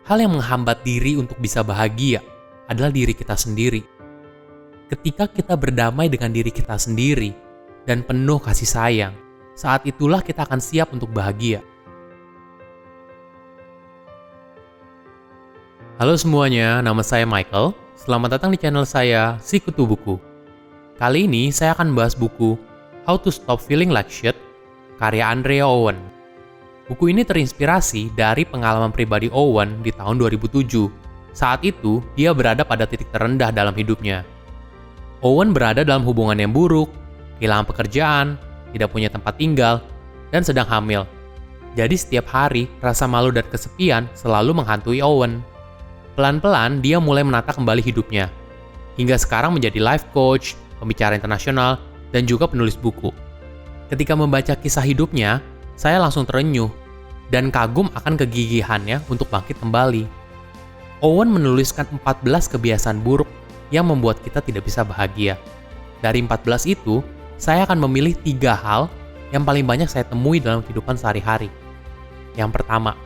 Hal yang menghambat diri untuk bisa bahagia adalah diri kita sendiri. Ketika kita berdamai dengan diri kita sendiri dan penuh kasih sayang, saat itulah kita akan siap untuk bahagia. Halo semuanya, nama saya Michael. Selamat datang di channel saya, Sikutu Buku. Kali ini saya akan bahas buku How to Stop Feeling Like Shit, karya Andrea Owen. Buku ini terinspirasi dari pengalaman pribadi Owen di tahun 2007. Saat itu, dia berada pada titik terendah dalam hidupnya. Owen berada dalam hubungan yang buruk, kehilangan pekerjaan, tidak punya tempat tinggal, dan sedang hamil. Jadi setiap hari, rasa malu dan kesepian selalu menghantui Owen. Pelan-pelan, dia mulai menata kembali hidupnya. Hingga sekarang menjadi life coach, pembicara internasional, dan juga penulis buku. Ketika membaca kisah hidupnya, saya langsung terenyuh dan kagum akan kegigihannya untuk bangkit kembali. Owen menuliskan 14 kebiasaan buruk yang membuat kita tidak bisa bahagia. Dari 14 itu, saya akan memilih 3 hal yang paling banyak saya temui dalam kehidupan sehari-hari. Yang pertama,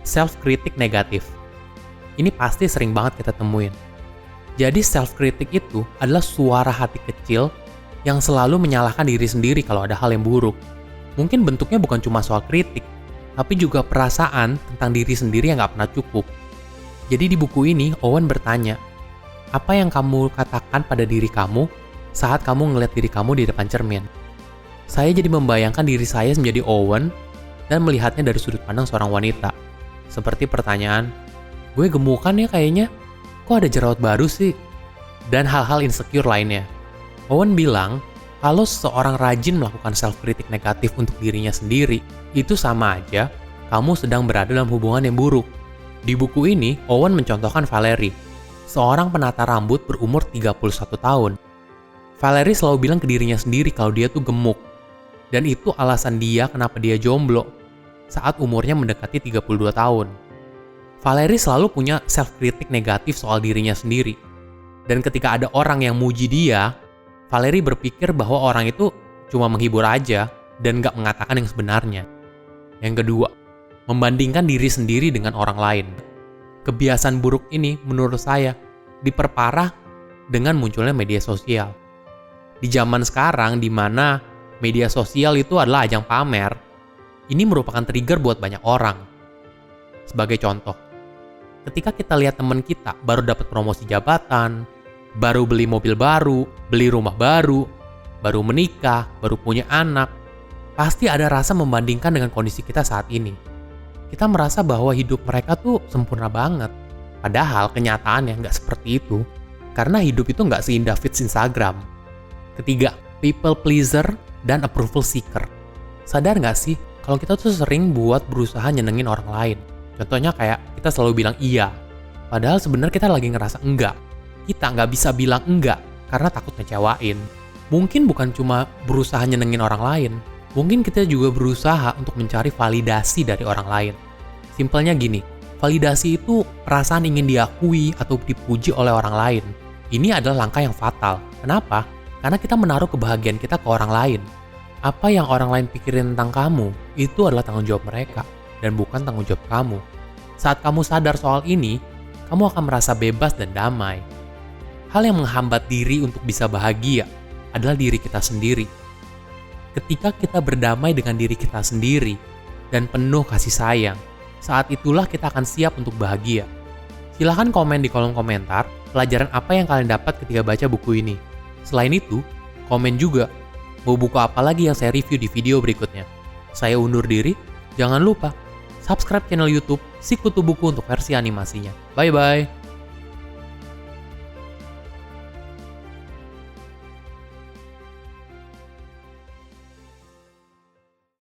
self-kritik negatif. Ini pasti sering banget kita temuin. Jadi self-kritik itu adalah suara hati kecil yang selalu menyalahkan diri sendiri kalau ada hal yang buruk. Mungkin bentuknya bukan cuma soal kritik, tapi juga perasaan tentang diri sendiri yang gak pernah cukup. Jadi di buku ini, Owen bertanya, apa yang kamu katakan pada diri kamu saat kamu ngeliat diri kamu di depan cermin? Saya jadi membayangkan diri saya menjadi Owen dan melihatnya dari sudut pandang seorang wanita. Seperti pertanyaan, gue gemukan ya kayaknya, kok ada jerawat baru sih? Dan hal-hal insecure lainnya. Owen bilang, kalau seseorang rajin melakukan self-kritik negatif untuk dirinya sendiri, itu sama aja kamu sedang berada dalam hubungan yang buruk. Di buku ini, Owen mencontohkan Valerie, seorang penata rambut berumur 31 tahun. Valerie selalu bilang ke dirinya sendiri kalau dia tuh gemuk. Dan itu alasan dia kenapa dia jomblo saat umurnya mendekati 32 tahun. Valerie selalu punya self-kritik negatif soal dirinya sendiri. Dan ketika ada orang yang muji dia, Valerie berpikir bahwa orang itu cuma menghibur aja dan gak mengatakan yang sebenarnya. Yang kedua, membandingkan diri sendiri dengan orang lain. Kebiasaan buruk ini menurut saya diperparah dengan munculnya media sosial. Di zaman sekarang di mana media sosial itu adalah ajang pamer, ini merupakan trigger buat banyak orang. Sebagai contoh, ketika kita lihat teman kita baru dapat promosi jabatan, baru beli mobil baru, beli rumah baru menikah, baru punya anak, pasti ada rasa membandingkan dengan kondisi kita saat ini. Kita merasa bahwa hidup mereka tuh sempurna banget. Padahal kenyataannya nggak seperti itu, karena hidup itu nggak seindah feeds Instagram. Ketiga, people pleaser dan approval seeker. Sadar nggak sih, kalau kita tuh sering buat berusaha nyenengin orang lain. Contohnya kayak kita selalu bilang iya, padahal sebenarnya kita lagi ngerasa enggak. Kita nggak bisa bilang enggak karena takut ngecewain. Mungkin bukan cuma berusaha nyenengin orang lain, mungkin kita juga berusaha untuk mencari validasi dari orang lain. Simpelnya gini, validasi itu perasaan ingin diakui atau dipuji oleh orang lain. Ini adalah langkah yang fatal. Kenapa? Karena kita menaruh kebahagiaan kita ke orang lain. Apa yang orang lain pikirin tentang kamu, itu adalah tanggung jawab mereka, dan bukan tanggung jawab kamu. Saat kamu sadar soal ini, kamu akan merasa bebas dan damai. Hal yang menghambat diri untuk bisa bahagia adalah diri kita sendiri. Ketika kita berdamai dengan diri kita sendiri dan penuh kasih sayang, saat itulah kita akan siap untuk bahagia. Silahkan komen di kolom komentar pelajaran apa yang kalian dapat ketika baca buku ini. Selain itu, komen juga mau buku apa lagi yang saya review di video berikutnya. Saya undur diri, jangan lupa subscribe channel YouTube Sikutu Buku untuk versi animasinya. Bye-bye!